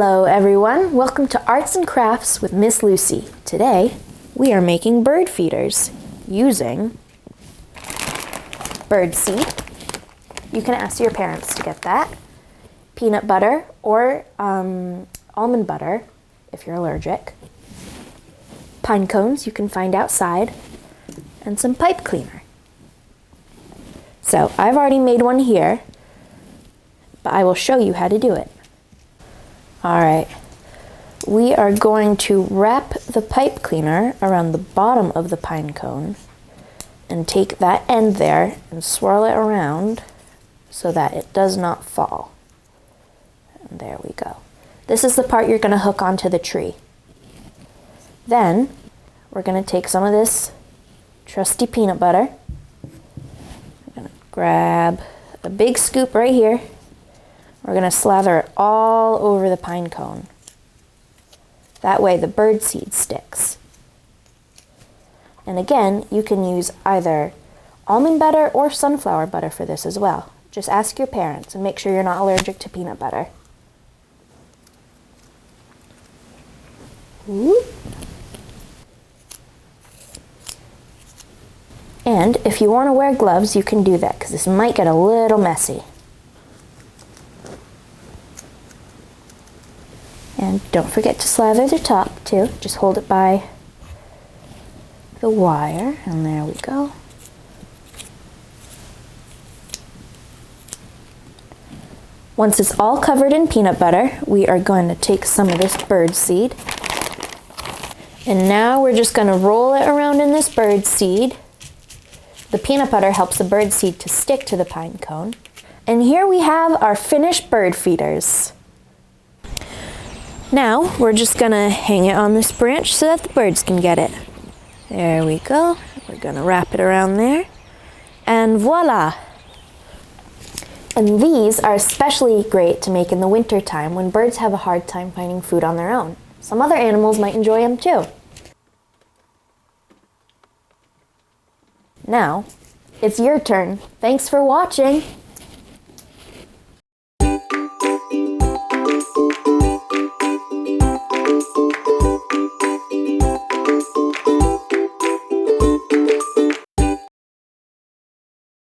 Hello everyone, welcome to Arts and Crafts with Miss Lucy. Today we are making bird feeders using bird seed. You can ask your parents to get that. Peanut butter or almond butter if you're allergic. Pine cones you can find outside, and some pipe cleaner. So I've already made one here, but I will show you how to do it. Alright, we are going to wrap the pipe cleaner around the bottom of the pine cone and take that end there and swirl it around so that it does not fall. And there we go. This is the part you're going to hook onto the tree. Then we're going to take some of this trusty peanut butter. I'm going to grab a big scoop right here. We're going to slather it all over the pine cone. That way the bird seed sticks. And again, you can use either almond butter or sunflower butter for this as well. Just ask your parents and make sure you're not allergic to peanut butter. Ooh. And if you want to wear gloves, you can do that because this might get a little messy. And don't forget to slather the top too. Just hold it by the wire, and there we go. Once it's all covered in peanut butter, we are going to take some of this bird seed. And now we're just going to roll it around in this bird seed. The peanut butter helps the bird seed to stick to the pine cone. And here we have our finished bird feeders. Now, we're just gonna hang it on this branch so that the birds can get it. There we go. We're gonna wrap it around there. And voila! And these are especially great to make in the winter time when birds have a hard time finding food on their own. Some other animals might enjoy them too. Now, it's your turn. Thanks for watching!